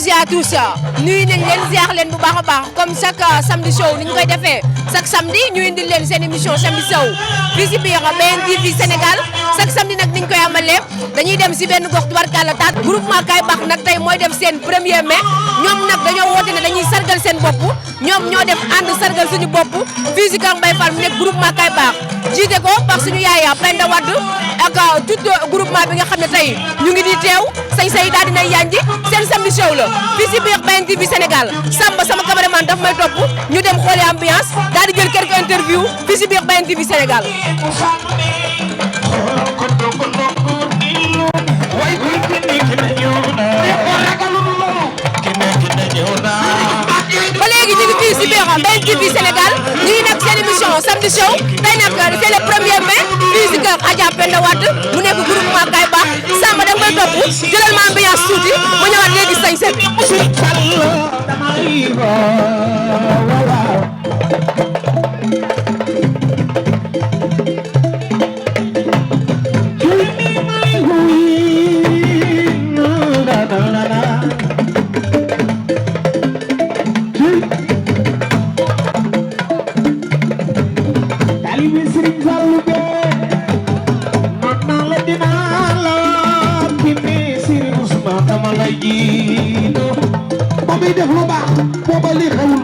tous et à tous nuyu nañ leen ziar leen bu baax a baax comme chaque samedi show ni ñu koy defee chaque samedi ñu indil leen seen émission samedi show fii si biir BNTV Sénégal chaque samedi nag ni ñu koy amalee dañuy dem si benn gox tubarkalla taat groupement Kaay Baax nag tey mooy def seen 1er mai ñoom nag dañoo woote ne dañuy sargal seen bopp ñoom ñoo def ànd sargal suñu bopp fii si Kër Mbaye Fall mu nekk groupement Kaay Baax jiite ko par suñu yaay Penda Wade ak tout groupement bi nga xam ne tey ñu ngi di teew say daal dina yanji seen samedi show la fii si biir BNTV Sénégal Samba sama cameraman daf may topp ñu dem xooli ambiance daal di jël quelques interview fii si biir BNTV Sénégal. ba léegi ñu ngi fii si biir BNTV Sénégal ñu ngi nag seen émission samedi show tey nag c'est le 1er mai fii si kër Adja Penda Wade mu nekk groupement Kaay Baax Samba da nga koy topp jëlal ma ambiance tuuti ma ñëwaat léegi sañse bi. def lu baax booba li xewul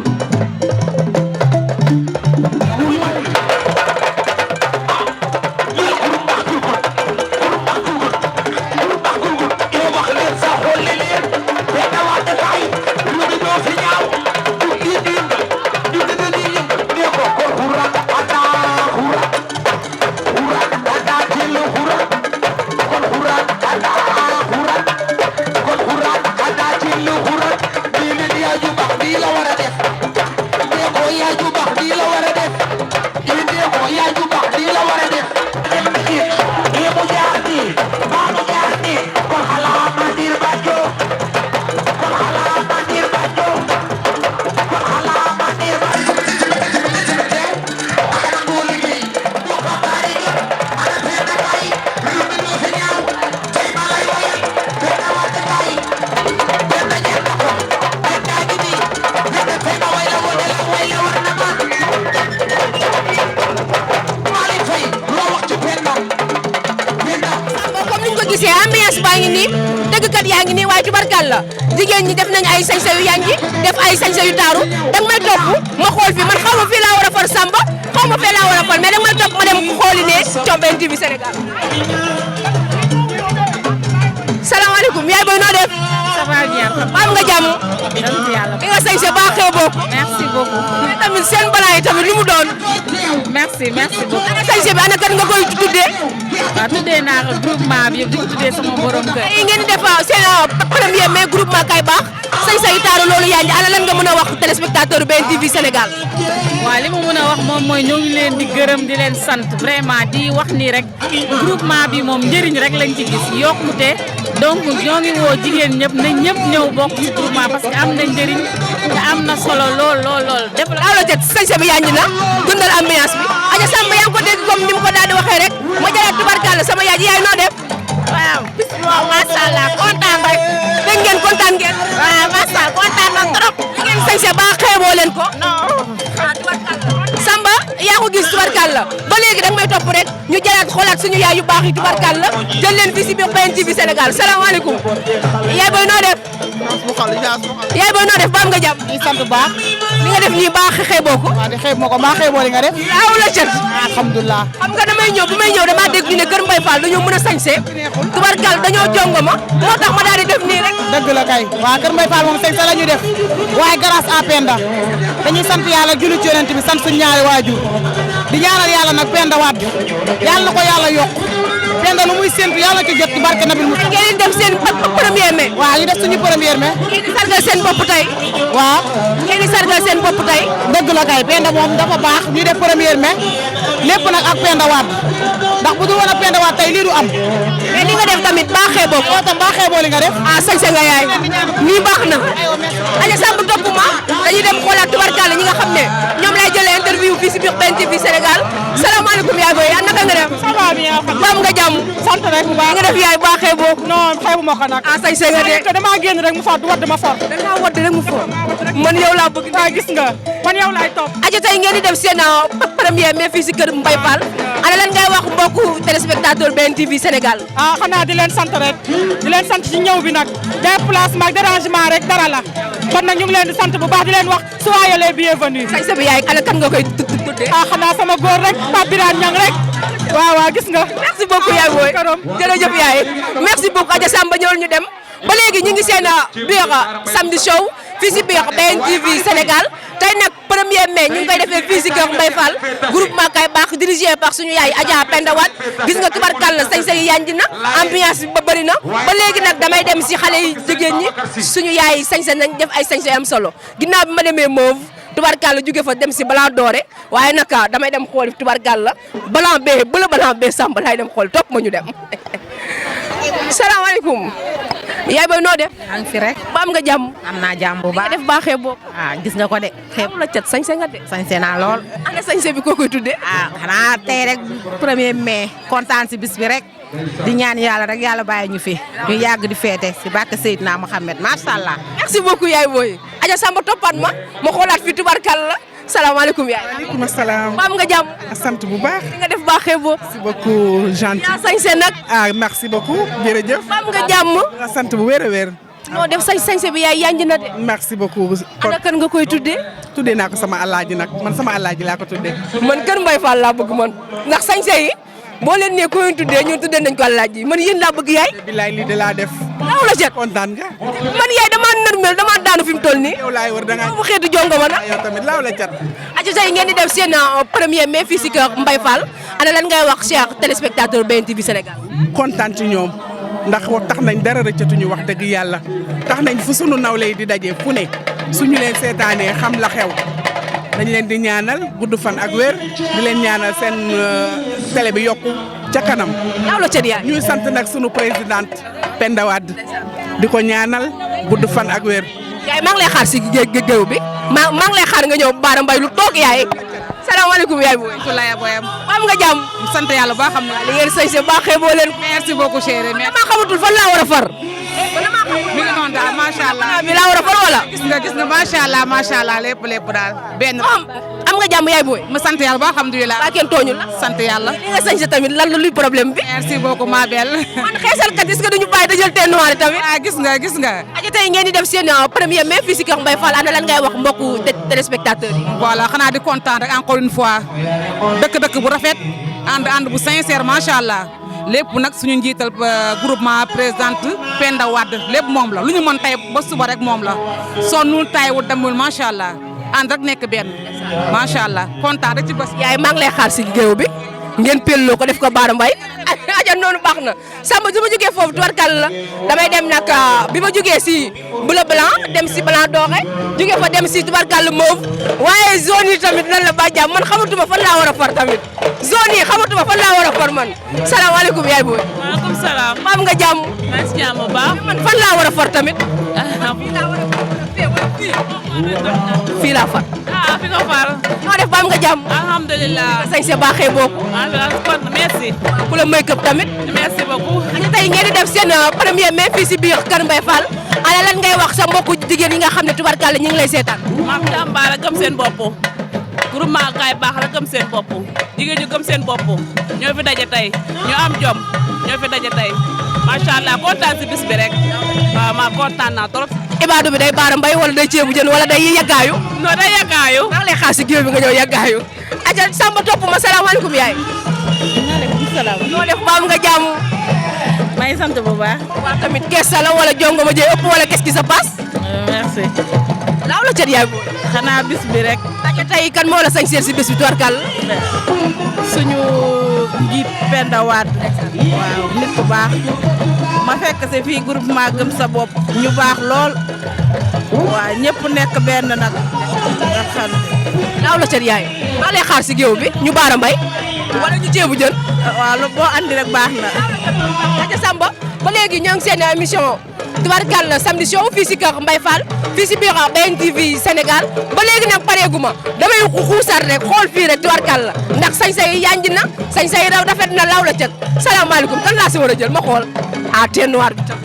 jigéen ñi def nañ ay sañse yu yanji def ay sañse yu taaru danga may topp ma xool fi man xaw ma fii laa war a far Samba xaw ma fee laa war a far mais danga may topp ma dem xooli ne BNTV Sénégal. salaamaaleykum yaay booy noo def. ça va bien. am nga jàmm. bi nga sañse baaxee bokk. merci beaucoup. mais tamit seen balaa yi tamit lu mu doon. merci beaucoup. ana sañse bi ana kan nga koy tuddee. waaw tuddee naa ko groupement bi yëpp di ko tuddee sama borom kër. tey ngeen di def seen 1er mai groupement Kaay Baax sañse yu taaru loolu yaa ngi ana lan nga mën a wax téléspectateur BNTV Sénégal. waaw li ma mën a wax moom mooy ñoo ngi leen di gërëm di leen sant vraiment di wax ni rek groupement bi moom njëriñ rek lañ ci gis yokkute donc ñoo ngi woo jigéen ñëpp na ñëpp ñëw bokk ci groupement parce que am na njëriñ te am na solo lool. def la aw la jët sañse bi yaa ngi na dundal ambiance bi aja Samba yaa ngi ko dégg comme ni mu ko daal di waxee rek ma jëlaat tubarkalla sama yaay ji yaay noo def. waaw macha allah kontaan rek. dégg ngeen kontaan ngeen. waaw macha allah kontaan na trop. li ngeen sañse ba xeeboo leen ko. non. Samba yaa ko gis tubarkalla ba léegi danga may topp rek ñu jëlaat xoolaat suñu yaay yu baax yi tubarkalla jël leen fii si biir BNTV Sénégal salaamaaleykum. yaay booy noo def. yaay booy noo def ba am nga jàmm. di sant baax. li nga def nii baax xeeboo ko. waaw di xeeb ma ko maa xeeboo li nga def. aw la cët. alhamdulilah. xam nga damay ñëw bi may ñëw damaa dégg ñu ne Kër Mbaye Fall dañoo mën a sañse tubarkal dañoo jongo ma moo tax ma daal di def nii rek. dëgg la kay waaw Kër Mbaye Fall moom sañse la ñu def waaye grâce à Penda dañuy sant yàlla julli ci yonent bi sant suñu ñaari waajur di ñaanal yàlla nag Penda Wade yàlla na ko yàlla yokk Penda lu muy séntu yàlla ci jot ci barke Nabil Moussa. ngeen def seen 1er mai. waaw ñu def suñu 1er mai. ngeen di sargal seen bopp tey. waaw. ngeen di sargal seen bopp tey. dëgg la kay Penda moom dafa baax ñu def 1er mai lépp nag ak Penda Wade ndax bu dul woon ak Penda Wade tey lii du am. mais li nga def tamit baaxee bopp. yow tam baaxee boo li nga def. ah sañse nga yaay. nii baax na. Aja Samb topp ma dañuy dem xoolaat tubarkalla ñi nga xam ne ñoom lay jëlee interview fii si biir BNTV Sénégal salaamaaleykum yaay booy naka nga def. ça va va bien ba am nga jàmm. sant rek bu baax nga def yaay baaxee boo. non xeebu ma ko nag. ah sañ see nga de. damaa génn rek mu fort wadd ma fort. da ngaa wadd rek mu fort. man yow laa bëgg. waaw gis nga man yow laay topp. aja tey ngeen di def seen premier mai fii si kër Mbaye Fall. ana lan ngay wax mbokku téléspectateur BNTV Sénégal. ah xanaa di leen sant rek di leen sant ci ñëw bi nag déplacement ak dérangement rek dara la kon nag ñu ngi leen di sant bu baax di leen wax soyez les bienvenus. sañ sa bi yaay ana kan nga koy tuddee. ah xanaa sama góor rek Pape Birane Niang rek waaw waaw gis nga. merci beaucoup yaay booy jërëjëf yaay merci beaucoup Adja Samba ñëwal ñu dem ba léegi ñu ngi seen biir samedi show fii si biir BNTV Sénégal tey nag premier mai ñu ngi koy defee fii si kër Mbaye Fall groupement kay baax dirigé par suñu yaay Adja Penda Wade gis nga tubarkàlla sañ say yanji na ambiance bi ba bëri na ba léegi nag damay dem si xale yi jigéen ñi suñu yaay sañse nañ def ay sañse am solo ginnaaw bi ma demee Mauve tubarkàlla jóge fa dem si blanc doré waaye nag damay dem xool tubarkàlla blanc bee bëla blanc bee samba laay dem xool topp ma ñu dem salaamaaleykum yaay booy noo def. maa ngi fi rek. ba am nga jàmm. am naa jàmm bu baax nga def baaxee boobu. ah gis nga ko de. xeeb la cat sañse nga de. sañse naa lool. ana sañse bi koo koy tuddee. ah xanaa tey rek premier mai kontaan si bis bi rek di ñaan yàlla rek yàlla bàyyi ñu fi ñu yàgg di feete si barke Seydina Mohamed macha allah. merci beaucoup yaay booy. Adja Samba toppaat ma xoolaat fii tubarkalla salaamaaleykum yaay. waaleykum salaam. ba am nga jàmm. sant bu baax. nga def baaxee boobu. merci beaucoup gentil. yaa sañse nag. ah merci beaucoup jërëjëf. ba am nga jàmm. sant bu wér a wér. noo def sañse bi yaay yanj na de. merci beaucoup. ana kan nga koy tuddee. tuddee naa ko sama alaaji nag man sama alaaji laa ko tuddee. man kër Mbaye Fall laa bëgg man ndax sañse yi boo leen nee ko tuddee ñun tuddee nañ ko alaaji man yéen laa bëgg yaay. bilaay lii de laa def. laaw la cet kontaan nga. man yaay damaa nërmel damaa daanu fi mu toll nii. yow laay wër da ngaa. bu xeetu jongo ma nag. yow tamit laaw la cat. aja tey ngeen di def seen premier mai fii si kër Mbaye Fall ana lan ngay wax chers téléspectateurs BNTV Sénégal. kontaan ci ñoom ndax tax nañ dara rëccatuñu wax dëgg yàlla tax nañ fu sunu nawle yi di daje fu ne suñu leen seetaanee xam la xew dañ leen di ñaanal gudd fan ak wér di leen ñaanal seen télé bi yokku ca kanam. laaw la cet yaay. ñuy sant nag sunu présidente Penda Wade di ko ñaanal gudd fan ak wér. yaay maa ngi lay xaar si géew bi maa ngi lay xaar nga ñëw Baara Mbaye lu toog yaay. salaamaaleykum yaay booy. Tulaya booyam. am nga jàmm. sant yàlla ba xam li ngeen sañ se baaxee boo leen. merci beaucoup chérie. damaa xamatul fan laa war a far. mi ngi noonu daal macha allah. bi laa war a far wala. gis nga macha allah lépp daal benn. am nga jàmm yaay booy. ma sant yàlla ba alhamdulilah. waa kenn tooñu la. sant yàlla. li nga sañ se tamit lan la luy problème bi. merci beaucoup ma belle. man xeesalkat est-ce que duñu bàyyi dajal tee noir tamit. ah gis nga. aja tey ngeen di def seen premier mai fii si kër Mbaye Fall ana lan ngay wax mbokku téléspectateurs yi. voilà xanaa di kontaan rek encore une fois dëkk bu rafet ànd bu sincère macha allah lépp nag suñu njiital groupement présidente Penda Wade lépp moom la lu ñu mën tey ba suba rek moom la sonnul tayiwul demul macha allah ànd rek nekk benn macha allah kontaan rek ci bés. yaay maa ngi lay xaar si géew bi ngeen pelloo ko def ko Baara Mbaye aja noonu baax na Samba su ma jógee foofu tubarkal la damay dem nag bi ma jógee si bleu blanc dem si blanc doré jógee fa dem si tubarkal mauve waaye zone yi tamit nan la ba jàmm man xamatuma fan laa war a far tamit zone yi xamatuma fan laa war a far man salaamaaleykum yaay booy. maaleykum salaam. am nga jàmm. maa ngi si jàmm bu baax. man fan laa war a far tamit. fii laa far. ah fi nga far. noo def ba am nga jàmm. alhamdulilah. sañ se baaxee boobu. kon merci. ku la make up tamit. merci beaucoup. aja tey ngeen di def seen premier mai fii si biir kër Mbaye Fall ana lan ngay wax sa mbokku jigéen yi nga xam ne tubarkalla ñu ngi lay seetaan. maam jàmbaar gëm seen bopp groupement kay baax la gëm seen bopp jigéen ñu gëm seen bopp ñoo fi daje tey ñu am jom ñoo fi daje tey macha allah kontaan si bis bi rek waaw maa kontaan naa trop. Ibadou bi day Baara Mbaye wala day ceebu jën wala day yaggaayu. non day yaggaayu. maa ngi lay xaar si géew bi nga ñëw yaggaayu. aja Samba topp ma salaamaaleykum yaay. maaleykum salaam. noo def ba am nga jàmm. maa ngi sant bu baax. waa tamit kees la wala jongo ma jëy ëpp wala qu'est-ce qui se passe. merci. laaw la cat yaay booy. xanaa bis bi rek. aja tey kan moo la sañ seet si bés bi tubarkalla. suñu njiit Penda Wade. waaw nit ku baax. ma fekk si fii groupement gëm sa bopp. ñu baax lool. waaw ñëpp nekk benn nag. nga xam laaw la cat yaay. maa lay xaar si géew bi ñu Baara Mbaye. wala ñu ceebu jën. waaw lu boo andi rek baax na. aja Samba ba léegi ñoo ngi seen émission tubarkalla samedi show fii si kër Mbaye Fall fii si biir BNTV Sénégal ba léegi nag pareeguma damay xuusaat rek xool fii rek tubarkalla ndax sañ-sañ yi yanj na sañ-sañ yi rafet na law la cëg salaamaaleykum kan laa si war a jël ma xool ah thé noir bi tam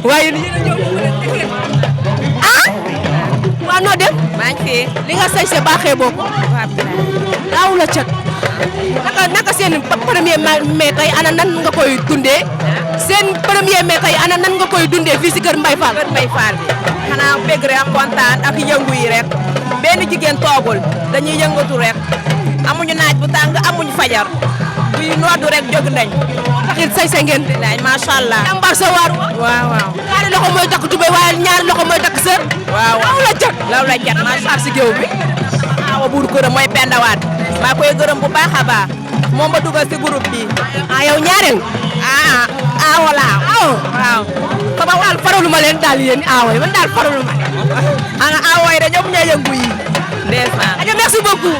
waaye li yéen a ñëw ah waaw noo dem maa ngi fi li nga sañse baaxee boobu daaw la cëg naka seen premier mai tey ana nan nga koy dundee seen premier mai tey ana nan nga koy dundee fii si kër Mbaye Fall. kër Mbaye Fall bi xanaa bëgg rek kontaan ak yëngu yi rek benn jigéen toogul dañuy yëngatu rek amuñu naaj bu tàng amuñu fajar buy noodu rek jóg nañ taxit say ngeen di laaj macha allah. jàmbaar sa waar waaw waaw. ñaari loxo mooy takk tubéy waaye ñaari loxo mooy takk sër. waaw law la jot law la jot macha allah si géew bi. awa buur këram mooy Penda Wade maa koy gërëm bu baax a baax moom ba dugal si groupe bi ah yow ñaareel. awa laa waaw. sama daal faralu ma leen daal yéen aawo yi man daal faralu ma leen. ana awa yi de ñoom ñoo yëngu yi ndeysaan. aja merci beaucoup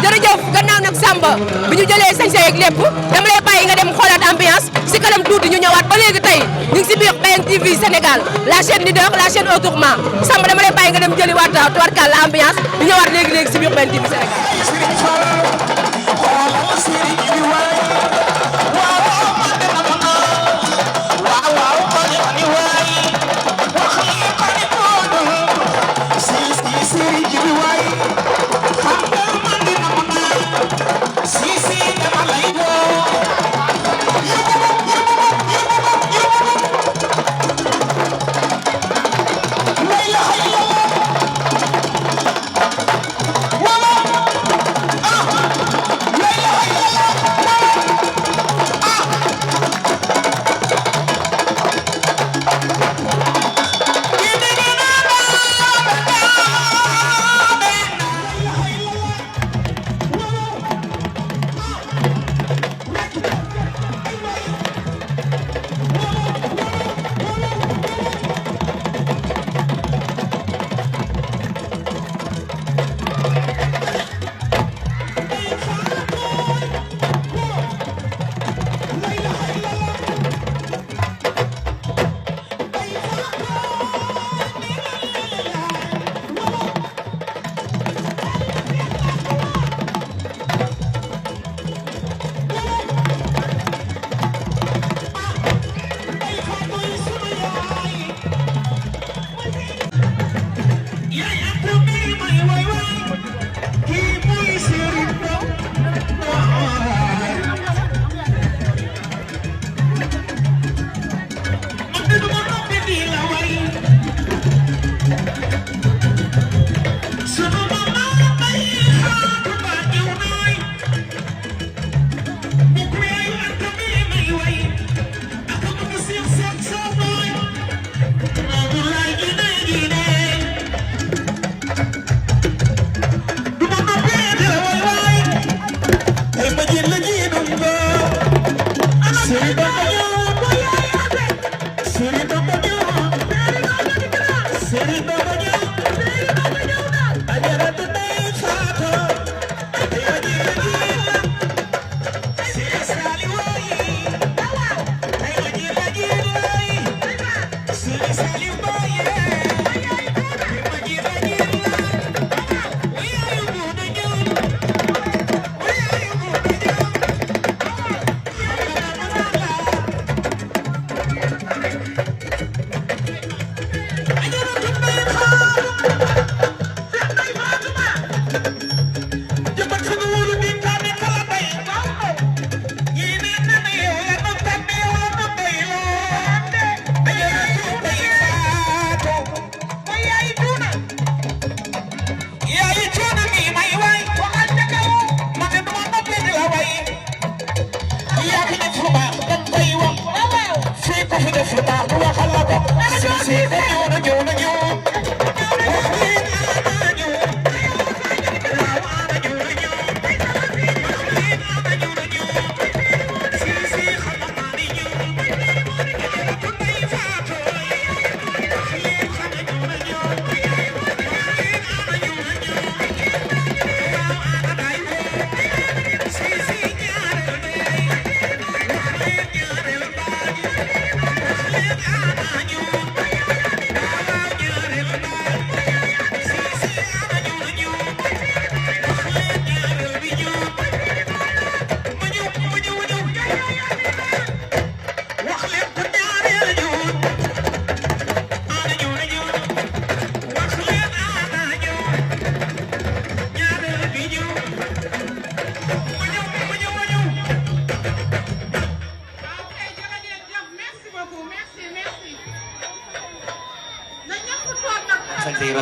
jërëjëf gannaaw nag Samba bi ñu jëlee sañ yeeg lépp dama lay bàyyi nga dem xoolaat ambiance si kanam tuuti ñu ñëwaat ba léegi tey ñu ngi si biir BNTV Sénégal la chaîne leader la chaîne autrement Samba dama lay bàyyi nga dem jëliwaat tubarkalla ambiance ñu ñëwaat léegi si biir BNTV Sénégal.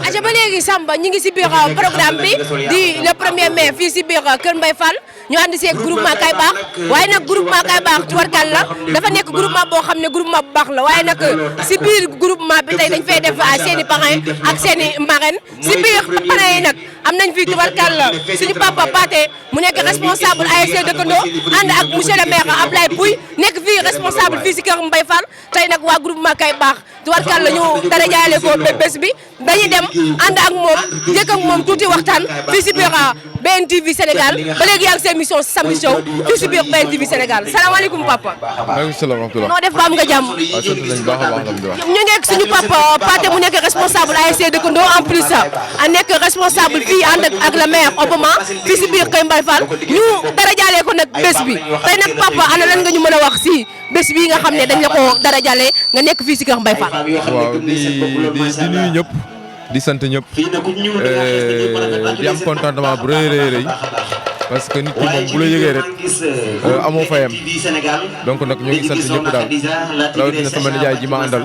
aja ba léegi Samba ñi ngi si biir programme bi di le 1er mai fii si biir Kër Mbaye Fall ñu ànd see groupement Kay Baax waaye nag groupement Kay Baax tubarkal la dafa nekk groupement boo xam ne groupement bu baax la waaye nag si biir groupement bi tey dañ fay def seen i parrain ak seen i marraine si biir parrain yi nag am nañ fii tubarkal la suñu papa Pathé mu nekk responsable ASC dëkkandoo ànd ak monsieur le maire Ablaye Pouy nekk fii responsable fii si Kër Mbaye Fall tey nag waa groupement Kay Baax tubarkal la ñu dara jaale ko bés bi dañuy dem ànd ak moom njëkk ak moom tuuti waxtaan fii si biir BNTV Sénégal ba léegi yaa ngi seen mission Samedi Show fii si biir BNTV Sénégal salaamaaleykum papa. maaleykum salaam wa rahmatulah. noo def ba am nga jàmm. waaw sant nañu baax a baax alhamdulilah. ñu nekk suñu papa Pathé mu nekk responsable ASC dëkkandoo en plus a nekk responsable fii ànd ak le maire Obama fii si biir Kër Mbaye Fall ñu dara jaalee ko nag bés bi tey nag papa ana lan nga ñu mën a wax si bés bi nga xam ne dañ la ko dara jaalee nga nekk fii si Kër Mbaye Fall. waaw di nuyu ñëpp di sant ñëpp di am contentement bu rëy rëy parce que nit ki moom bu la yëgee rek amoo fayam donc nag ñoo ngi sant ñëpp daal rawatina sama nijaay ji ma àndal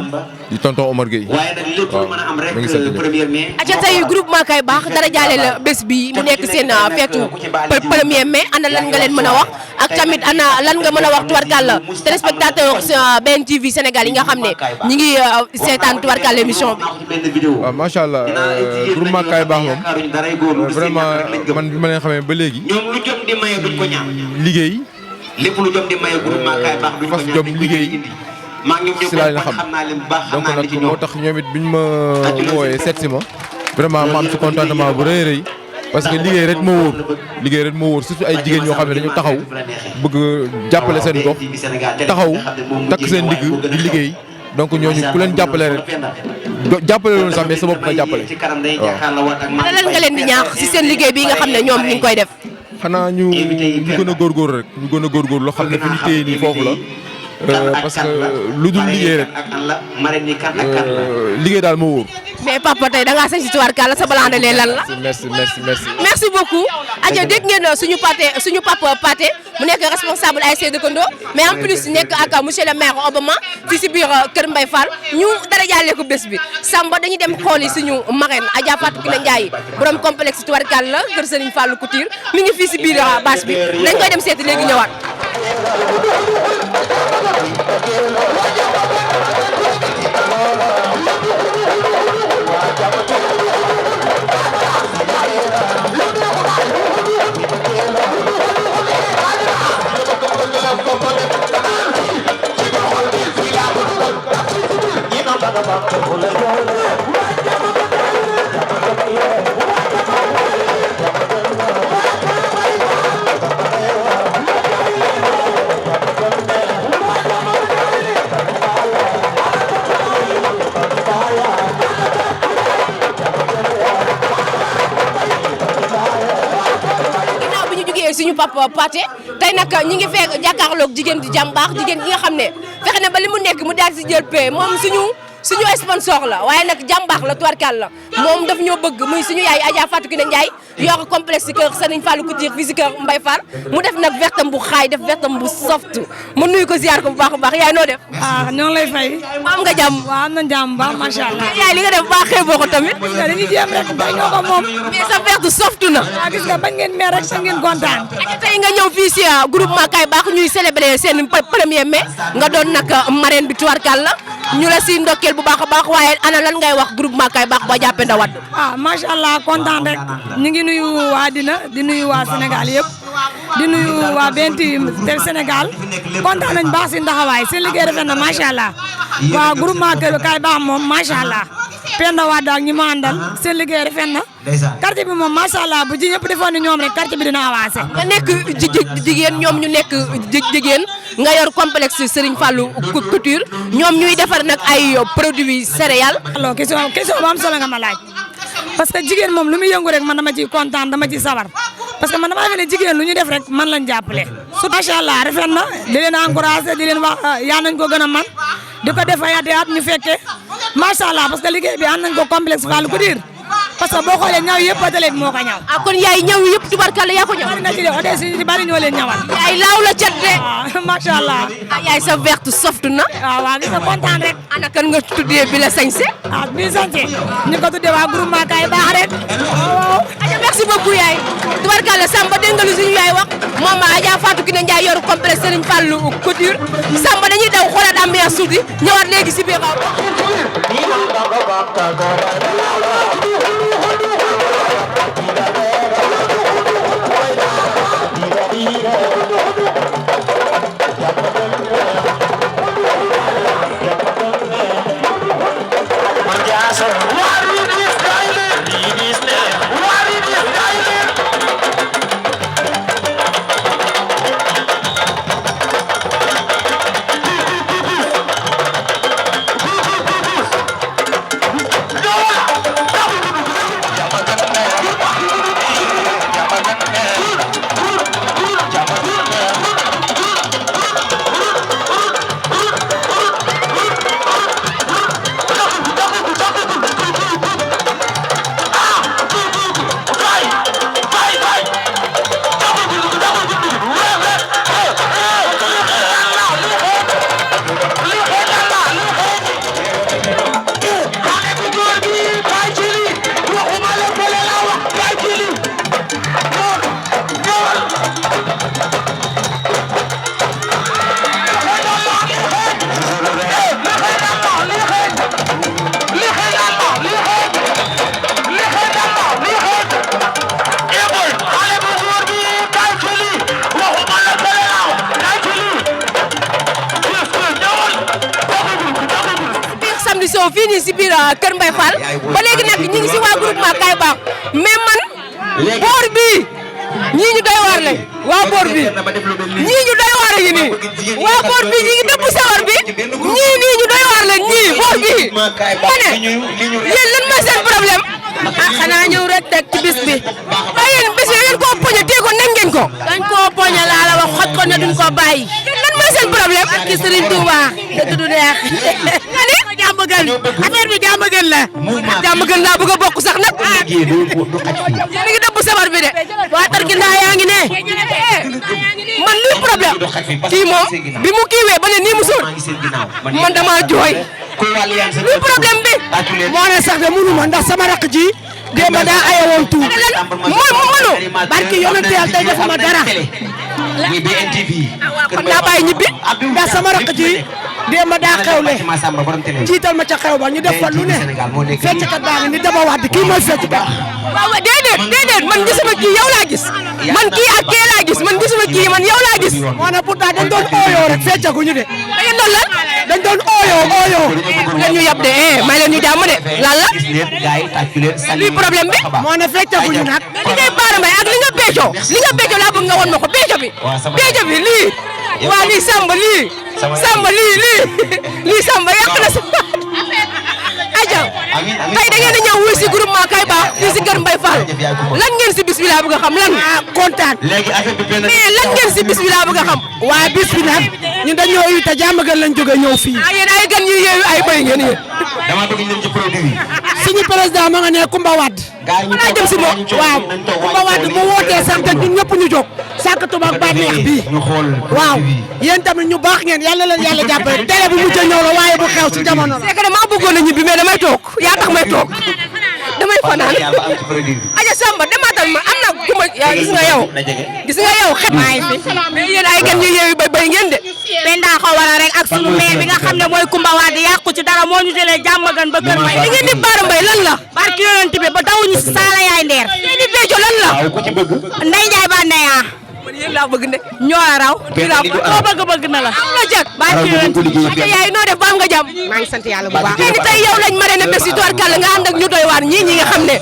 di tonton Omar Gueye waaw ñoo ngi sant ñëpp. aca tey groupement Kay Baax dara jaale la bés bi mu nekk seen feetu 1er mai ana lan nga leen mën a wax ak tamit ana lan nga mën a wax tubarkàlla téléspectateur BNTV Sénégal yi nga xam ne ñi ngi seetaan tubarkàlla émission bi. waaw macha allah groupement Kay Baax moom vraiment man bi ma leen xamee ba léegi. lu jom di maye duñ ko ñaan liggéey lépp lu jom di maye groupement Kay Baax duñ ko fas ñaan jom liggéey si laa leen xam donc nag moo tax ñoom it biñ ma wooyee seet si ma vraiment ma am ci contentement bu rëy rëy parce que liggéey rek moo wóor surtout ay jigéen ñoo xam ne dañu taxaw bëgg jàppale seen gox taxaw takk seen digg di liggéey donc ñooñu ku leen jàppale rek jàppale loolu sax mais sa bopp nga jàppale waaw. ana lan nga leen di ñaax si seen liggéey bi nga xam ne ñoom ñu ngi koy def. xanaa ñu gën a góorgóorlu rek ñu gën a góorgóorlu loo xam ne fi ñu téye nii foofu la parce que lu dul liggéey rek liggéey daal moo wóor. mais papa tey da ngaa sañ si tubarkàlla sa balandalee lan la. merci beaucoup. aja dégg ngeen suñu papa Pathé mu nekk responsable ASC dëkkandoo mais en plus nekk ak monsieur le maire Obama fii si biir Kër Mbaye Fall ñu dara jàllee ko bés bi Samba dañuy dem xooli suñu marraine Adja Fatou Kiné Ndiaye borom complexe tubarkàlla kër Serigne Fallou Couture mi ngi fii si biir bâche bi dañ koy dem seeti léegi ñëwaat. suñu papa Pathé tey nag ñi ngi fekk jàkkaarloog jigéen di jàmbaax jigéen gi nga xam ne fexe na ba li mu nekk mu daal si jël paie moom suñu sponsor la waaye nag jàmbaax la tubarkal la moom daf ñoo bëgg muy suñu yaay Adja Fatou Kiné Ndiaye yor complexe kër Serigne Fallou Couture fii si kër Mbaye Fall mu def nag vertam bu xaay def vertam bu soft mu nuyu ko ziar ko bu baax a baax yaay noo def. ñoo ngi lay fay. am nga jàmm. waaw am na jàmm baax macha allah. yaay li nga def baax xeeboo ko tamit. dañuy jéem rek bay ñoo ko moom. mais sa verte soft na. waaw gis nga bañ ngeen mer rek sa ngeen kontaan. tey nga ñëw fii si groupement Kay Baax ñuy célébrer seen 1er mai nga doon nag marraine bi tubarkal la ñu la si ndokkeel bu baax a baax waaye ana lan ngay wax groupement Kay Baax ba jàppee ndawat. macha allah kontaan rek ñu ngi nuyu waa dina di nuyu waa Sénégal yëpp di nuyu waa BNTV Sénégal kontaan nañ baax si ndaxawaay seen liggéey rafet na macha allah waa groupement Kay Baax moom macha allah Penda Wade ak ñi ma àndal seen liggéey rafet na quartier bi moom macha allah bu ji ñëpp defoon ni ñoom rek quartier bi dina avancé. nga nekk jigéen ñoom ñu nekk jigéen nga yor complexe Serigne Fallou Couture ñoom ñuy defar nag ay produits céréales. alors question bu am solo nga ma laaj parce que jigéen moom lu muy yëngu rek man dama ciy kontaan dama ciy sawar parce que man damaa defe ne jigéen lu ñu def rek man lañ jàppale. su macha allah rafet na di leen encouragé di leen wax yaa nañ ko gën a man di ko def ay at ñu fekkee macha allah parce que liggéey bi ànd nañ ko complexe Fallou Couture parce que boo xoolee ñaw yëpp atelier bi moo ko ñaw. kon yaay ñaw yëpp tubarkalla yaa ko ñaw. bari na ci de hôtel si bari ñoo leen ñawal. yaay laaw la cat de. waaw macha allah. yaay sa verte soft na. waaw gis nga kontaan rek. ana kan nga tuddee bi la sañse. bii sañse ñu ko tuddee waa groupement Kaay Baax rek. waaw. merci beaucoup yaay. tubarkalla Samba dégg nga lu suñu yaay wax moom Adja Fatou Kiné Ndiaye yor complexe Serigne Fallou Couture Samba dañuy daw xoolaat ambiance tuuti ñëwaat léegi si biir fii nii si biir Kër Mbaye Fall ba léegi nag ñi ngi si waa groupement Kaay Baax mais man boor bii ñii ñu doy waar lañ waa boor bi ñii ñu doy waar yi nii waa boor bi ñi ngi dëpp sawar bi ñii nii ñu doy waar lañ ñii boor bi ma ne yéen lan mooy seen problème xanaa ñëw rek teg ci bis bi waaye yéen bis bi ngeen koo poñe tee ko nañ ngeen ko dañ koo poñe laa la wax xoj ko ne duñ ko bàyyi lan mooy seen problème ak Serigne Touba dëgg du neex jàmm gën affaire bi jàmm gën la jàmm gën laa bëgg a bokk sax nag yéen a ngi dëbb sabar bi de waa Tarkinda yaa ngi ne man luy problème kii moom bi mu kiiwee ba ne nii mu sóor man dama jooy luy problème bi moo ne sax de mënu ma ndax sama rakk ji démb daa aye woon tuut mënu barki yonent Yàlla tey defuma dara kon naa bàyyi ñibbi ndax sama rakk ji démb daa xewle jiital ma ca xew ba ñu def fa lu ne fecckat baa ngi ni dama wax kii mooy fecckat waaw déedéet man gisuma kii yow laa gis man kii ak kee laa gis man gisuma kii man yow laa gis moo ne pourtant dañ doon ooyoo rek feccaguñu de da ngeen doon lan dañ doon ooyoo leen ñu yab de may leen ñu jàmm de lan la luy problème bi moo ne feccaguñu nag li ngay baara mbay ak li nga beecoo laa bëgg nga won ma ko beeco bi lii waa lii Samba lii Samba yàq na sa aja tey da ngeen di ñëw wuy si groupement Kaay Baax fii si Kër Mbaye Fall lan ngeen si bis bi laa bëgg a xam lan kontaan mais lan ngeen si bis bi laa bëgg a xam waaye bis bi nag ñun dañoo yu te jàmm gën lañ jóge ñëw fii yéen ay gan yu yeewu ay bëy ngeen yéen dama bëgg ñu dem ci produit suñu président ma nga ne Kumba Wade naa jëm si moom waaw Kumba Wade bu wootee sax te ñun ñëpp ñu jóg sàkk tubaab ba neex bii waaw yéen tamit ñu baax ngeen yàlla leen yàlla jàppale télé bu mujj a ñëw la waaye bu xew ci jamono la c'est que dama bëggoon a ñibbi mais damay toog yaa tax may toog damay fanaan aja Samba demaatal ma am na ku ma gis nga yow xet maay fi mais yéen ay gan ñu yeewi bay ngeen de Penda ko waral rek ak sunu maire bi nga xam ne mooy Kumba Wade yàqu ci dara moo ñu jëlee jàmm gën ba Kër Mbay da ngeen di baara mbay lan la barki yonent bi ba dawuñu si saala yaay ndeer ngeen di beeco lan la Ndey Njaay ba ndeyaa man yéen laa bëgg ne ñoo la raw koo bëgg na la am la jag barki yonent aja yaay noo def ba am nga jàmm maa ngi sant yàlla bu baax tey ni tey yow lañ mare ne bés yi tuwaar kàlla nga ànd ak ñu doy waar ñii ñi nga xam ne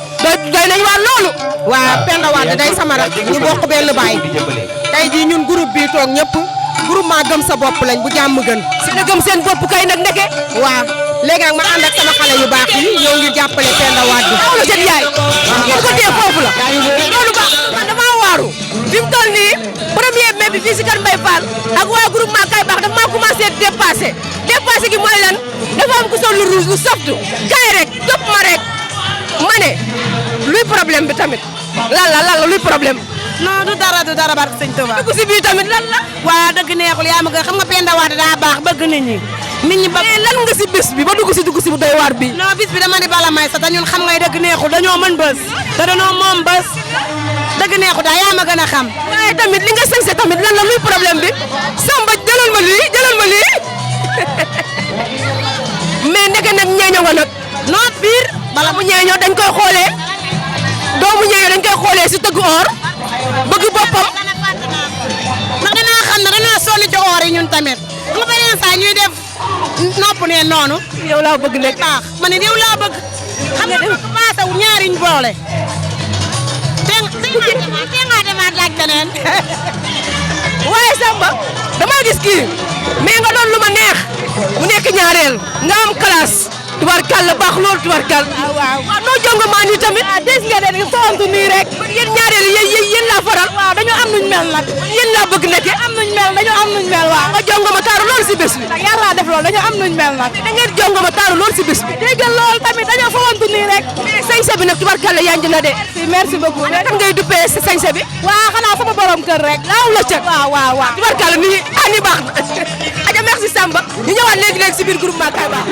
doy nañ waar loolu waa Penda Wade day sama rak ñu bokk benn baay tey jii ñun groupe bi toog ñëpp groupement gëm sa bopp lañ bu jàmm gën si na gëm seen bopp kay nag ndeke waaw léegi nag ma ànd ak sama xale yu baax yi ñoo ngi jàppale Penda Wade aw la seen yaay ngeen ko téye foofu la loolu ba man damaa waaru fi mu toll nii premier mai bi fii si Kër Mbaye Fall ak waa groupement Kaay Baax dafa maa commencé dépassé gi mooy lan dafa am ku sol lu rouge lu softu kaay rek topp ma rek ma ne problème bi tamit lan la luy problème. non du dara barke sëñ Touba. dugg si biir tamit lan la. waa dëgg neexul yaa ma gën xam nga Penda Wade daa baax bëgg nit ñi. nit ñi bëgg lan nga si bés bi ba dugg si bu doy waar bi. non bis bi dama di bala may sa te ñun xam ngay dëgg neexul dañoo mën bés. te dañoo moom bés. dëgg neexul daal yaa ma gën a xam. waaye tamit li nga sañse tamit lan la luy problème bi Samba jëlal ma lii mais ndeke nag ñeeño nga nag. non pire. bala mu ñeeño dañ koy xoolee doomu ñeeño dañ koy xoolee si tëgg or bëgg boppam. ndax danaa xam ne danaa sonn ci or yi ñun tamit nga beneen saa ñuy def nopp ne noonu. yow laa bëgg nekk baax ma ne yow laa bëgg. xam nga dafa paase wu ñaari ñu boole. te nga demaat laaj keneen. waaye Samba dama gis kii mais nga doon lu ma neex mu nekk ñaareel nga am classe tubarkalla baax loolu tubarkalla. waaw noo jongo maa nii tamit. des nga de fontu nii rek. yéen ñaareel yéen laa faral. waaw dañoo am nuñ mel nag. yéen laa bëgg nekk. am nuñ mel dañoo am nuñ mel waaw. nga jongo ma taaru loolu si bés bi. nag yàlla def loolu dañoo am nuñ mel nag. da ngeen jongo ma taaru loolu si bés bi. déggal loolu tamit dañoo fontu nii rek. sañse bi nag tubarkalla yaa ngi na de. merci beaucoup. kan ngay duppee si sañse bi. waaw xanaa sama borom kër rek. laaw la ca. waaw. tubarkalla nii ni baax na. aja merci Samba ñu ñëwaat léegi si biir groupement Kaay Baax.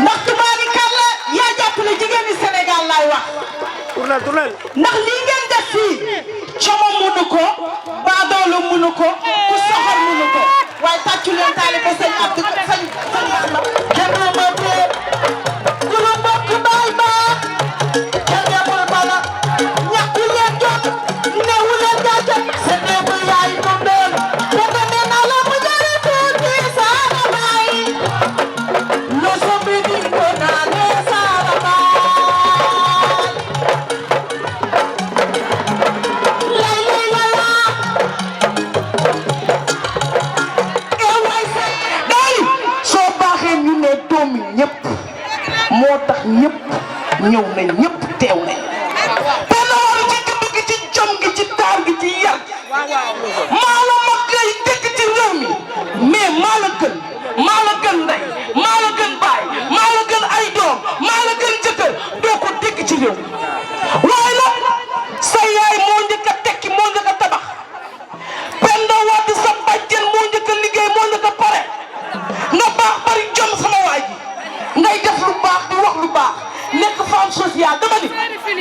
ndax tubaarikàlla yaa jàppale jigéen ñi Sénégal laay wax. ndax lii ngeen def fii coomo mënu ko baadoolo mënu ko ku soxor mënu ko waaye tàccu leen taalibe sëñ Abdou sëñ Axma kenn ma bee ku lu mbokk baay baax kenn demul bala ñàkku leen jot neewu leen jaajëf sa néegu yaay moom doon kenn nee naa la mu jëri tuuti saara baay loo so bi di ko naa ne saara baay lay la laa day soo baaxee ñu ne doomi ñëpp moo tax ñëpp ñëw nañ ñëpp teew nañ te loolu ci juddu gi ci jom gi ci taar gi ci yar maa la mag lay dëkk ci réew mi mais maa la gën ndey maa la gën baay maa la gën ay doom maa la gën jëkkër doo ko dégg ci réew waaye nag sa yaay moo njëkk a tekki moo njëkk a tabax Penda Wade sa bàjjen moo njëkk a liggéey moo njëkk a pare nga baax bari jom sama waa ji ngay def lu baax di wax lu baax nekk femme sociale dama ni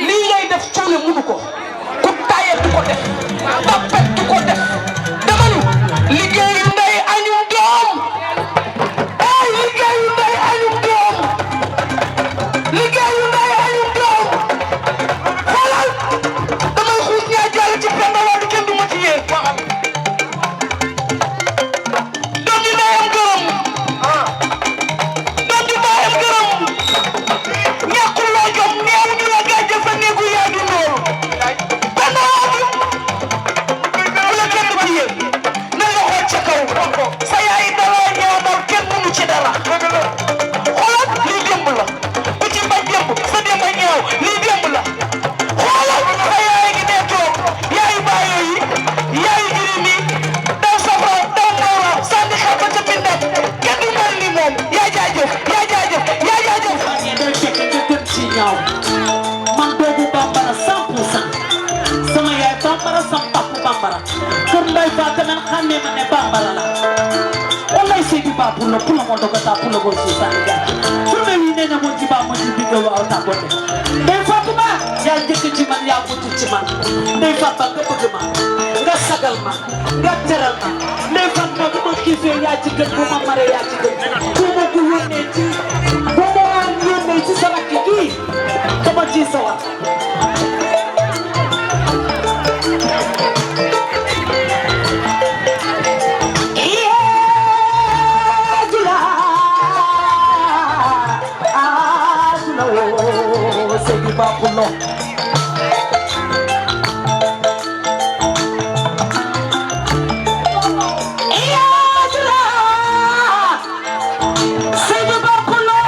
lii ngay def cuune mënu ko ku tayet du ko def tapet du ko def dama ni liggéeyu ndey añum doom ay liggéeyu ndey añum doom liggéeyu ndey añum doom xoolal damay xuus ñaa jàll ci Penda Wade kenn du ma ci yéen waxal doom ji ndeyam gërëm doom ji baayam gërëm ñàkkul loo jom neew ñu la gàjje sa néegu yaa di noonu Penda Wade bu la kenn ci yéen na nga xool ca kaw sa yaay dara ñaanal kenn mënu ci dara xoolal lii démb la bu ci bañ démb sa démb ñaaw lii démb la xoolal sa yaay ngi nee toog yaayu baayoo yi yaayu jirim yi daw safara daw noora sànni Barala. Wallahi Seydi Ba pour le monde gata pour le bon Sénégal. Fumé wi néna mo ci ba mo ci bindo wa ta ko dé. Ndey Fatuma ya jëk ci man ya ko ci man. Ndey Fatuma nga bëgg ma. Nga sagal ma. Nga teral ma. Ndey Fatuma bu ma kifé ya ci gën bu ma maré ya ci gën. Bu ma ko yónné ci bu ma yónné ci sama kii dama ci sawar. Seydi Ba Pulo Seydi Ba Pulo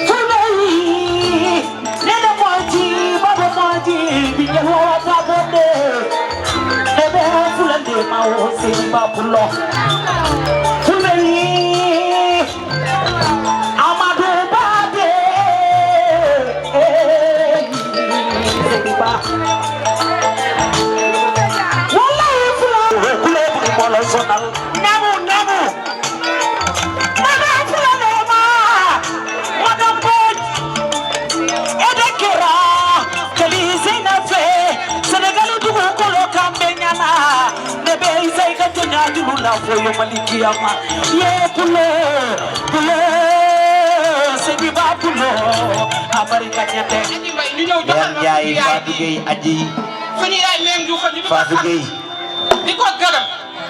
Fulay nena moji baba moji bingel wata bonde ebe fulande mawo Seydi Ba Pulo Fulay Foyo malikiyama ye pulo Seydi Ba Pulo Amerika ñete Yan yaay Fatou Gueye aji suñu yaay leen du fa ñu Fatou Gueye di ko gërëm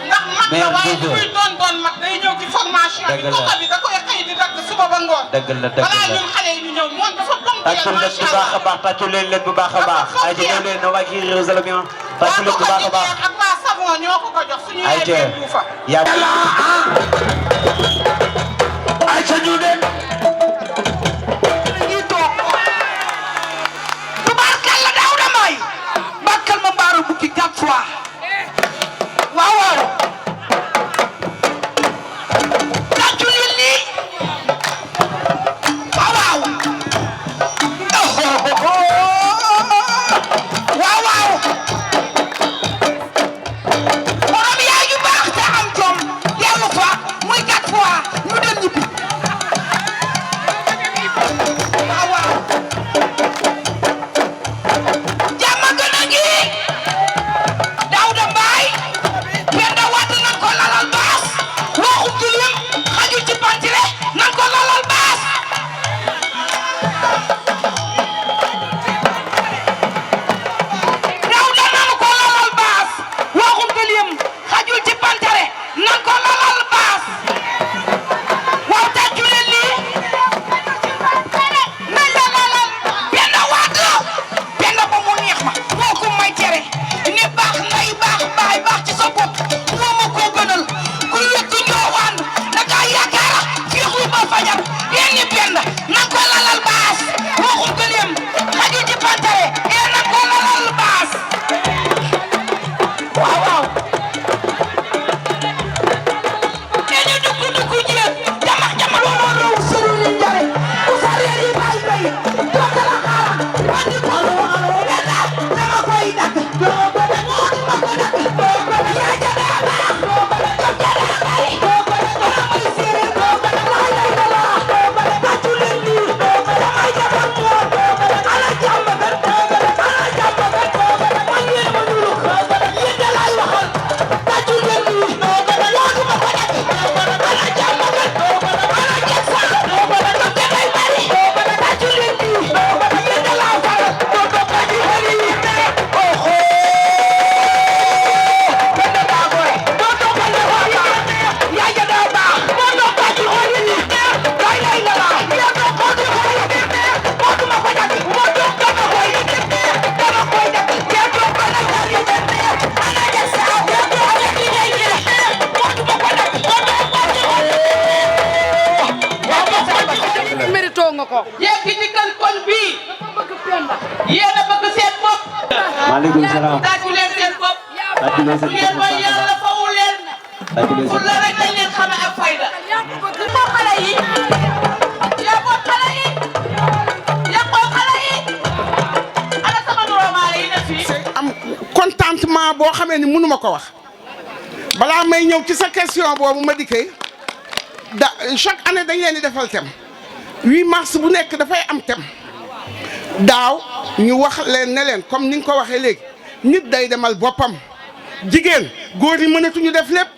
ndax mag la waaye li muy doon mag day ñëw ci formation bi kooka bi da koy xëy di dakk suba ba ngoon dëgg la balaa ñun xale yi ñu ñëw moom dafa tàccul leen bu baax a baax tàccul leen bu baax a baax ay ci ñëw leen na waa kii Jérusalem tàccul leen bu baax a baax ak waa Savon ñoo ko ko jox suñu yaay leen du fa ay ca ñu dem ñi toog tubaarkalla Daouda Mbaye bakkal ma mbaaru bukki 4 fois waaw waaw tàccu leen lii waaw waaw waaw waaw borom yaay yu baax te am jom yellu fa muy 4 fois ñu dem ñibbi waaw waaw jàmm gën a ngi Daouda Mbaye Penda Wade nan ko lalal baas waxu gilim xaju ci bantire nan ko lalal baas Daouda nan ko lalal baas waxu gilim xaju ci bantire nan ko lalal baas waaw tàccu leen lii nañ la lalal Penda Wade Penda ba mu neex ma moo ko may tere ne baax ngay baax baay baax ci sa bopp moo ma ko gënal ku wékk njoowaan da ngaa yaakaara féexlu ba fajar yéen ñi Penda nan ko lalal baas waxum gëleem xaju ci pantare yéen nan ko lalal baas waaw waaw yéen ñu dugg jéeg jamax jamax looloo raw sëru li njare ku sa réer yi bay bay toog la xaaral wàññi ko Penda dama koy dakk doo bëgg moo di ma ko dakk doo bëgg yaa jëlee baax doo bëgg jom jëlee bari doo bëgg dara may séeréer doo bëgg laay lay dala doo bëgg tàccu leen lii doo bëgg damay jabar moor doo bëgg ala jàmm gan doo bëgg ala jàmm gan doo bëgg man yéen ma nuru doo bëgg yéen da laay waxal tàccu leen lii doo bëgg yaa du ma ko dakk doo bëgg ala jàmm gan doo bëgg ala jàmm sax doo bëgg jom jëlee bari doo bëgg tàccu leen lii doo bëgg yéen da laa faral doo bëgg aji xëri yi oho Penda daa goy doo bëgg ne waa yaa ja daa baax doo bëgg aji xëri yi lay lay la laa yaa doo ko di xëri moo duma ko dakk moo doo dama koy dakk yaa doo ko na xëri ana ja sax yaa doo ko dakk ngay moo duma ko dakk moo doo ko di xëri mérito nga ko yéen ki dikkal kon bii yéen a bëgg seen bopp maaleykum salaam tàccu leen seen bopp tàccu leen seen ngeen mooy yàlla fawu leen tàccu leen pour la rek lañ leen xame ak fayda yàqoo xale yi yàqoo xale yi yàqoo xale yi ana sama normal yi ne fii am contentement boo xamee ni mënuma ko wax balaa may ñëw ci sa question boobu ma dikkee chaque année dañ leen di defal thème 8 mars bu nekk dafay am thème daaw ñu wax leen ne leen comme ni nga ko waxee léegi nit day demal boppam jigéen góor yi mënatuñu def lépp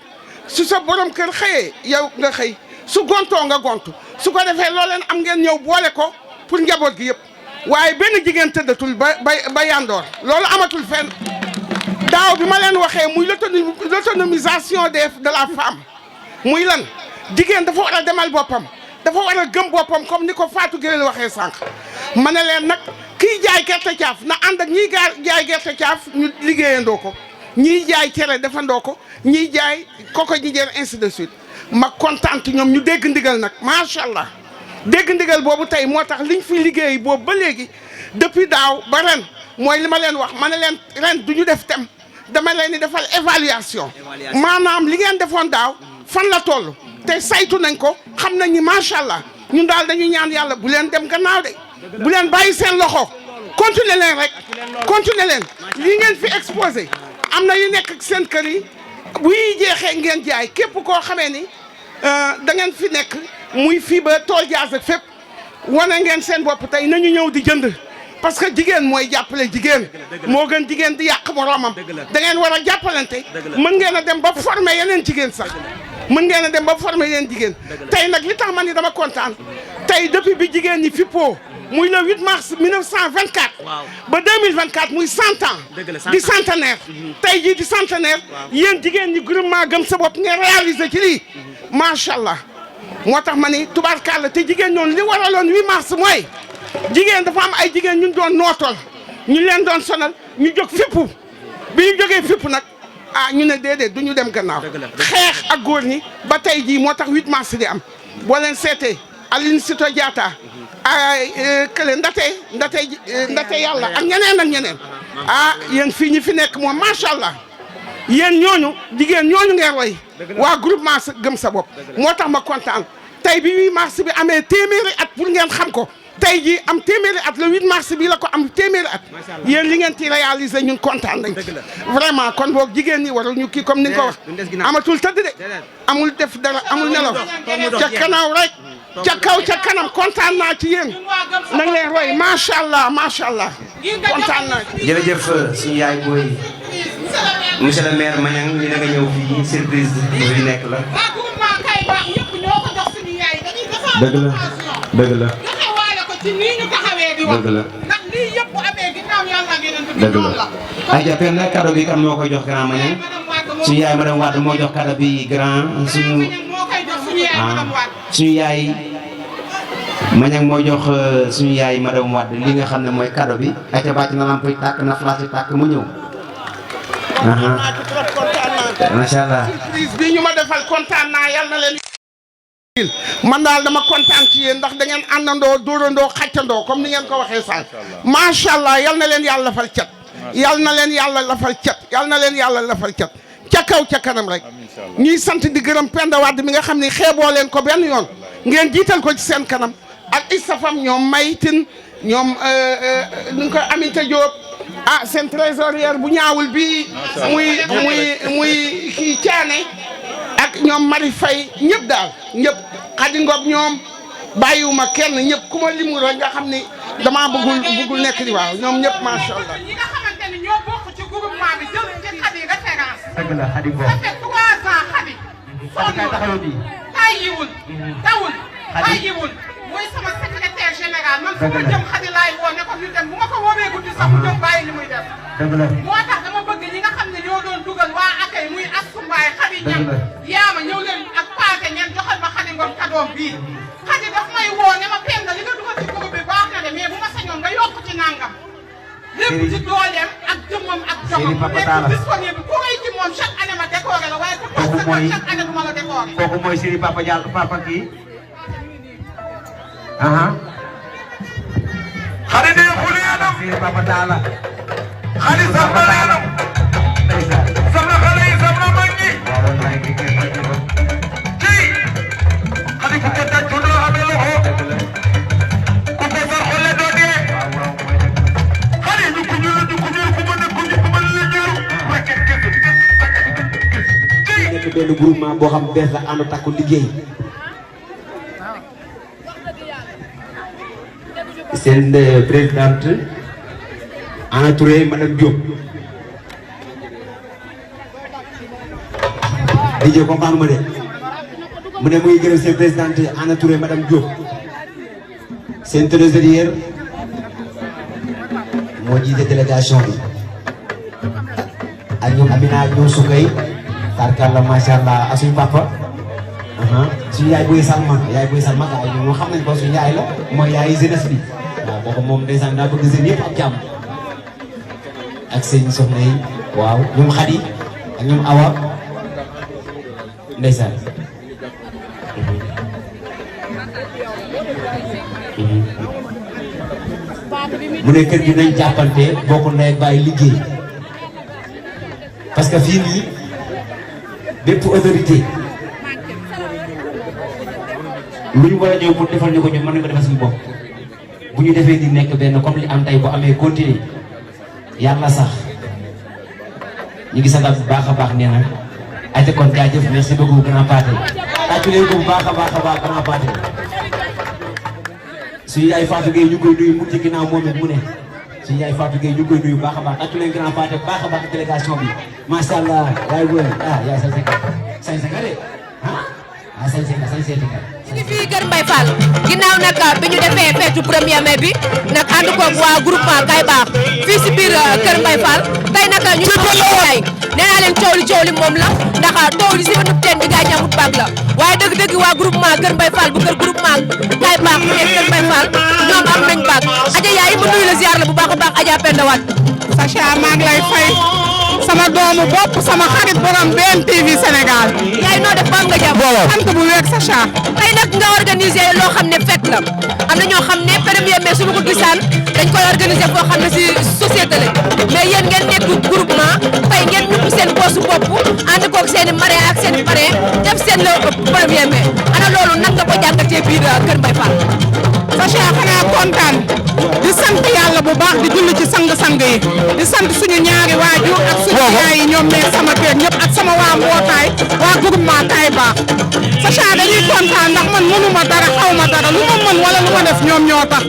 su sa borom kër xëyee yow nga xëy su gontoo nga gontu su ko defee loo leen am ngeen ñëw boole ko pour njaboot gi yëpp waaye benn jigéen tëddatul ba yandoor loolu amatul fenn daaw bi ma leen waxee muy l'autonomisation de la femme muy lan jigéen dafa war a demal boppam dafa war a gëm boppam comme ni ko Fatou Gueye waxee sànq ma ne leen nag kiy jaay gerte caaf na ànd ak ñiy jaay gerte caaf ñu liggéeyandoo ko ñiy jaay cere defandoo ko ñiy jaay koko jijéer ainsi de suite ma kontaan ñoom ñu dégg ndigal nag macha allah dégg ndigal boobu tey moo tax liñ fi liggéey boobu ba léegi depuis daaw ba ren mooy li ma leen wax ma ne leen ren du ñu def thème dama leen di defal évaluation maanaam li ngeen defoon daaw fan la toll te saytu nañ ko xam nañ ni macha allah ñun daal dañuy ñaan yàlla bu leen dem gannaaw de bu leen bàyyi seen loxo continuer leen rek continuer leen lii ngeen fi exposé am na yu nekk seen kër yi bu jeexee ngeen jaay képp koo xamee ni da ngeen fi nekk muy fii ba tool jaas ak fépp wane ngeen seen bopp tey nañu ñëw di jënd parce que jigéen mooy jàppale jigéen moo gën jigéen di yàq moroomam da ngeen war a jàppalante mën ngeen a dem ba former yeneen jigéen sax mën ngeen a dem ba former yeneen jigéen tey nag li tax man ni dama kontaan tey depuis bi jigéen ñi fippoo muy le 8 mars 1924 ba 2024 muy 100 ans di centenaire tey jii di centenaire yéen jigéen ñi groupement gëm sa bopp ngeen réaliser ci lii macha allah moo tax ma ni tubaarkàlla te jigéen ñoonu li waraloon 8 mars mooy jigéen dafa am ay jigéen ñu doon nootol ñu leen doon sonal ñu jóg fippu bi ñu jógee fippu nag ñu ne déedéet du ñu dem gannaaw xeex ak góor ñi ba tey jii moo tax 8 mars di am boo leen seetee Aline Sitoé Diatta ay kële ndate yàlla ak ñeneen yéen fii ñi fi nekk moom macha allah yéen ñooñu jigéen ñooñu ngeen roy waa groupement gëm sa bopp moo tax ma kontaan tey bi 8 mars bi amee téeméeri at pour ngeen xam ko tey jii am téeméeri at le 8 mars bi la ko am téeméeri at yéen li ngeen ci réaliser ñun kontaan nañ vraiment kon boog jigéen ñi waral ñu kii comme ni nga ko wax amatul tëdd de amul def dara amul nelaw ca kanaaw rek ca kaw ca kanam kontaan naa ci yéen nañ leen roy macha allah kontaan naa ci. jërëjëf suñu yaay booy monsieur le maire Maniang ñu ne nga ñëw fii surprise bi fi nekk la. dëgg la dëgg la. dëgg la. dëgg la. ayca pen nag cadeau bi kan moo koy jox grand Maniang suñu yaay madame Wade moo jox cadeau bi grand suñu yaay Maniang moo jox suñu yaay madame Wade li nga xam ne mooy cadeau bi ayca bàcc na lamp yi tàkk na flash yi tàkk mu ñëw. macha allah. surprise bi ñu ma defal kontaan naa yal na leen. man daal dama kontaan ci yéen ndax da ngeen àndandoo dóorandoo xàccandoo comme ni ngeen ko waxee sànq macha allah yal na leen yàlla lafal cat yal na leen yàlla lafal cat yal na leen yàlla lafal cat ca kaw ca kanam rek ñuy sant di gërëm Penda Wade mi nga xam ne xeeboo leen ko benn yoon ngeen jiital ko ci seen kanam ak istafam ñoom Maytin ñoom nu ko Aminata Diop seen trésorière bu ñaawul bi muy kii Thiané ak ñoom Mari Faye ñëpp daal ñëpp Xadi Ngom ñoom bàyyiwuma kenn ñëpp ku ma limu rek nga xam ni damaa bëggul nekk di waaw ñoom ñëpp macha allah. ñi nga xamante ni ñoo bokk ci groupement bi jël ci Xadi référence. dëgg la Xadi Ngom. ça fait 3 ans Xadi. sonn tàyyiwul tawul bàyyiwul mooy sama secrétaire général man fu ma jëm Xadi laay woo ne ko ñu dem bu ma ko woowee guddi sax mu jóg bàyyi li muy def. dëgg la moo tax dama bëgg ñi nga xam ne ñoo doon dugal waa akay muy Astou Mbaye Xadi ñam yaama ñëw leen ak paate ngeen joxal ma Xadi Ngom kadoom bii Xadi daf may woo ne ma Penda li nga dugal ci groupe bi baax na de mais bu ma sañoon nga yokk ci nangam lépp ci dooleem ak jëmmam ak jomam bu nekk disponible ku rëy ci moom chaque année ma décoré la waaye ku toog sa kër chaque année du ma la décoré kooku mooy Serigne Papa Diallo papa kii Xadi de xuliyanam Serigne Papa Talla Xadi sax na leenam sax na xale yi sax na mag ñi tey Xadi ku ko tàccu doo amee loxo ku ko far xolle doo dee Xadi ñu ko ñuul ku mën a ku mën la ñuul raket kese tey nekk benn groupement boo xam bees la ànd takku liggéey seen présidente Anna Touré madame Diop DJ comprendre ma de mu ne muy gërëm seen présidente Anna Touré madame Diop seen trésorière moo jiite délégation bi ak ñoom Amina ak ñoom Soukay tarkalla macha allah ak suñu papa suñu yaay buy Salma gars yi ñoom xam nañ ko suñu yaay la mooy yaay jeunesse bi waaw boobu moom ndeysaan daa bëgg seen yëpp ak jàmm ak seen soxna yi waaw ñoom Khady ak ñoom Awa ndeysaan mu ne kër gi nañ jàppante bokk ndey ak bàyyi liggéey parce que fii nii bépp autorité lu ñu war a ñëw pour defal ñu ko ñun mën nañu ko defal suñu bopp bu ñu defee di nekk benn comme li am tey bu amee continuer yàlla sax ñu ngi santaat bu baax a baax nee na ayte kon jaajëf merci beaucoup grand Pathé tàccu leen ko bu baax a baax grand Pathé suñu yaay Fatou Gueye ñu koy nuyu mu ci ginnaaw moom it mu ne suñu yaay Fatou Gueye ñu koy nuyu baax a baax tàccu leen grand Pathé baax a baax délégation bi macha allah yaay wër yaay sañ ka de sañ seeti ka ngi fii Kër Mbaye Fall ginnaaw nag bi ñu defee feetu 1er mai bi nag ànd koog waa groupement Kay Baax fii si biir Kër Mbaye Fall tey nag ñu ay nee naa leen coow li moom la ndax taw li si fa nub teen bi gaa ñamut baag la waaye dëgg-dëgg waa groupement Kër Mbaye Fall bu kër groupement Kay Baax bu nekk Kër Mbaye Fall ñoom am nañ baag aja yaay ma nuyu la ziar la bu baax a baax Adja Penda Wade Sacha maa ngi lay fay sama doomu bopp sama xarit borom BNTV Sénégal yaay noo def baax nga jàpp sant bu wéeg Sacha tey nag nga organisé loo xam ne fête la am na ñoo xam ne 1er mai suñu ko gisaan dañ koy organisé foo xam ne si société la mais yéen ngeen nekk groupement tey ngeen ñëpp seen boosu bopp ànd koog seen i marraine ak seen i parrain def seen le 1er mai ana loolu nag nga ko jàngatee biir Kër Mbaye Fall Sacha xanaa kontaan di sant yàlla bu baax di julli ci sang-sang yi di sant suñu ñaari waajur ak suñu yaay yi ñoom mais sama kër ñëpp ak sama waa mbootaay waa groupement Kay Baax Sacha dañuy kontaan ndax man mënuma dara xaw ma dara lu ma mën wala lu ma def ñoom ñoo tax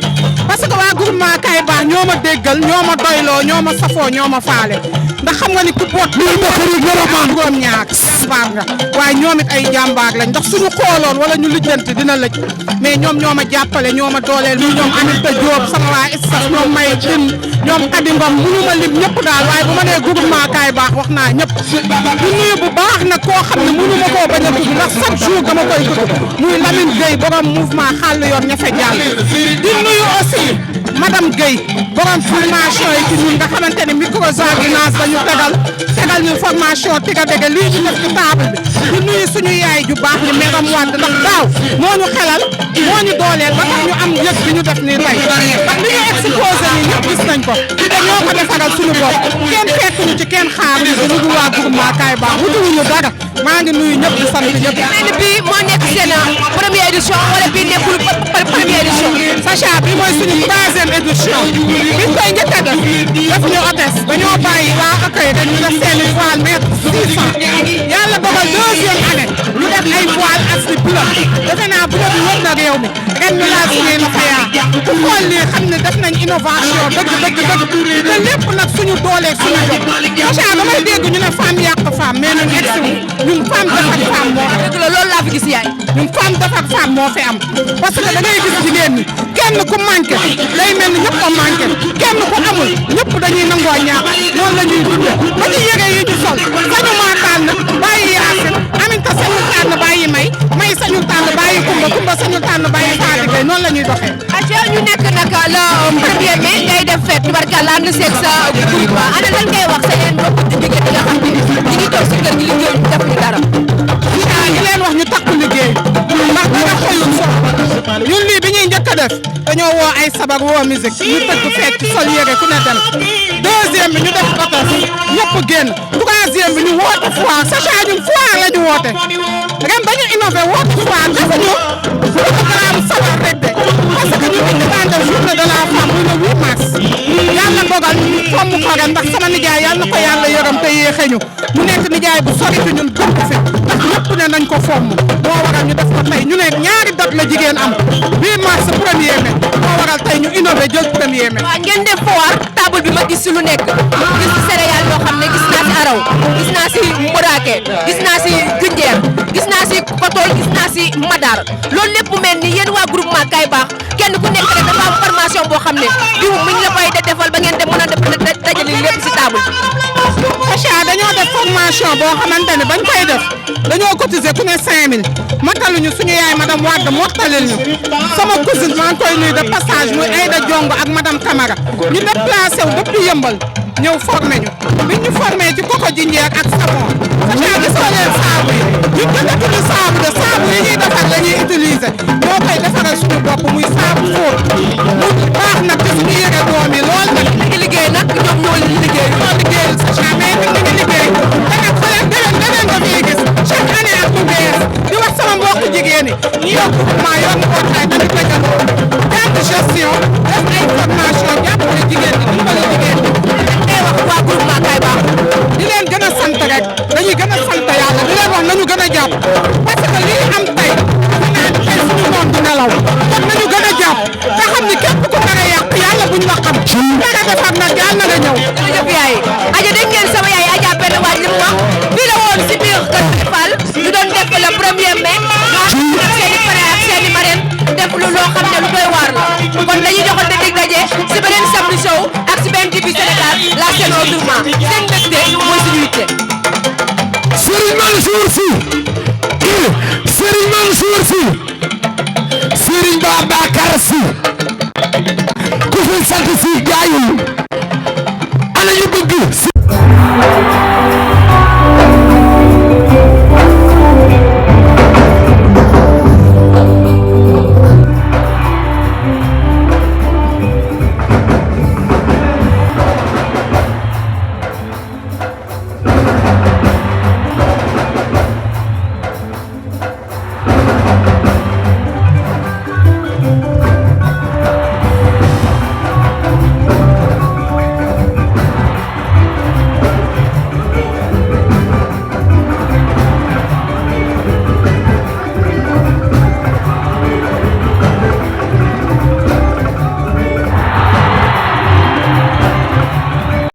parce que waa groupement Kay Baax ñoo ma déggal ñoo ma doyloo ñoo ma safoo ñoo ma faale ndax xam nga ni ku boot luy defari juróom ñaar jàmbaar nga waaye ñoom it ay jàmbaar lañ ndax suñu xooloon wala ñu lijjanti dina lëj mais ñoom ñoo ma jàppale ñoo ma dooleel muy ñoom Aminata Diop sama waa staff ñoom May Tine ñoom Adi Ngom mënu ma lim ñëpp daal waaye bu ma nee groupement Kay Baax wax naa ñëpp di nuyu bu baax nag koo xam ne mënu ma koo bañ a tudd ndax chaque jour dama koy tudd muy Lamine Gueye borom mouvement xàll yoon ña fa jàll di nuyu aussi madame Gueye borom formation yi ci ñun nga xamante ne microfinance la ñu tegal ñu formation tiga dege lii ñu def ci table bi di nuyu suñu yaay ju baax ñu Meram Wade ndax daaw moo ñu xelal moo ñu dooleel ba tax ñu am yëg bi ñu def nii tey ndax li ñu exposé nii ñëpp gis nañ ko te ñoo ko defaral suñu bopp kenn fekkuñu ci kenn xaaruñu ci lu dul waa groupement Kay Baax wutuwuñu dara maa ngi nuyu ñëpp di sant ñëpp. mel ni bii moo nekk seen première édition wala bii nekkul première édition. Sacha bi mooy suñu 3e édition biñ koy njëkk a def def ñu hôtesse dañoo bàyyi waa accueil dañu def seeni voile mètre 600 yàlla dogal 2e année ñu def ay voile ak si bleu defe naa bleu bi wër na réew mi ren ñu laal suñuy loxo yaa ku xool lii xam ne def nañ innovation dëgg te lépp nag suñu dooleeg suñu jot Sacha damay dégg ñu ne femme yàq femme mais ñun egsi ñun femme defar femme moo am. dëgg la loolu laa fi gis yaay. ñun femme defar femme moo fi am parce que da ngay gis jigéen ñi kenn ku manqué day mel ni ñëpp a manqué kenn ku amul ñëpp dañuy nangoo ñaax noonu la ñuy dundee ba ci yére yi ñu sol sañu maa tànn bàyyi Yaasin Aminta sañu tànn bàyyi May sañu tànn bàyyi Kumba sañu tànn bàyyi Fatou Gueye noonu la ñuy doxee. atia ñu nekk nag le 1er mai ngay def fête tubarkalla ànd seeg sa groupe ana lan ngay wax sa yéen mbokku jigéen ñi nga xam ne ñu ngi toog si kër gi liggéey ñu def ñu dara. di leen wax ñu takku liggéey ndax dara xëyul so ñun lii bi ñuy njëkk a def dañoo woo ay sabar woo musique ñu tëgg fecc sol yére ku ne dem 2e bi ñu def otos ñëpp génn 3e bi ñu woote foire Sacha ñun foire la ñu woote ren dañu innové woote foire defuñu programme sabar rek de parce que ñu ngi daan def journée de la femme muy le 8 mars yàlla dogal ñu fomm ko ren ndax sama nijaay yàlla na ko yàlla yërëm te yéexe ñu mu nekk nijaay bu sori fi ñun gëm fi ne nañ ko fomm moo waral ñu def ko tey ñu ne ñaari date la jigéen am 8 mars 1er mai moo waral tey ñu innové jël 1er mai. waaw ngeen def foire table bi ma gis si lu nekk gis si céréales yoo xam ne gis naa si araw gis naa si mboraake gis naa si gënjeer gis naa si kotol gis naa si madar loolu lépp mu mel ni yéen waa groupement Kaay Baax kenn ku nekk rek dafa am formation boo xam ne diw mi ngi la koy defal ba ngeen dem mën a dajale lépp si table bi. Acha dañoo def formation boo xamante ne bañ koy def dañoo cotiser ku ne 5000 mottaluñu suñu yaay madame Wade mottalil ñu sama cousine maa ngi koy nuyu de passage muy Aïda Diongo ak madame Camara ñu déplacé wu depuis Yëmbal ñëw formé ñu bi ñu formé ci koko jinjeer ak savon Acha gisoo leen saabu yi ñu jëndatuñu saabu de saabu yi ñuy defar la ñuy utiliser ñoo koy defaral suñu bopp muy saabu fóot mu baax nag te suñu yëre doom yi lool nag ñu ngi liggéey nag ñoom ñoo liggéey ñoo liggéeyal Acha mais ñu ngi liggéey te nag xale deneen nga fiy gis chaque année ak bu bees di wax sama mbokku jigéen ñi ñu yokk groupement yokk mbootaay dañu dëggaloo jàng gestion def ay formation jàppale jigéen ñi dimbale jigéen ñi ngay wax waa groupement Kaay Baax di leen gën a sant rek dañuy gën a sant yàlla di leen wax nañu gën a jàpp parce que lii am tey dafa naan tey suñu noon du nelaw kon nañu gën a jàpp te xam ni képp ku nar a yàq yàlla buñ la xam nar a defar nag yàlla na nga ñëw. jërëjëf yaay aja dégg ngeen sama yaay Adja Penda Waaj li mu wax fii la woon si biir Kër Fall ñu doon def le 1er mai ñu ak seen i frère ak seen i marraine def lu loo xam ne lu doy waar la kon dañuy joxante dig daje si beneen samedi show ak si beneen TV Sénégal la chaîne autrement seen mbégte mooy suñu yitte. Serigne Mansour Sy Serigne Mansour Sy Serigne Babacar Sy ku fi sant Sy jaayul ana ñu bëgg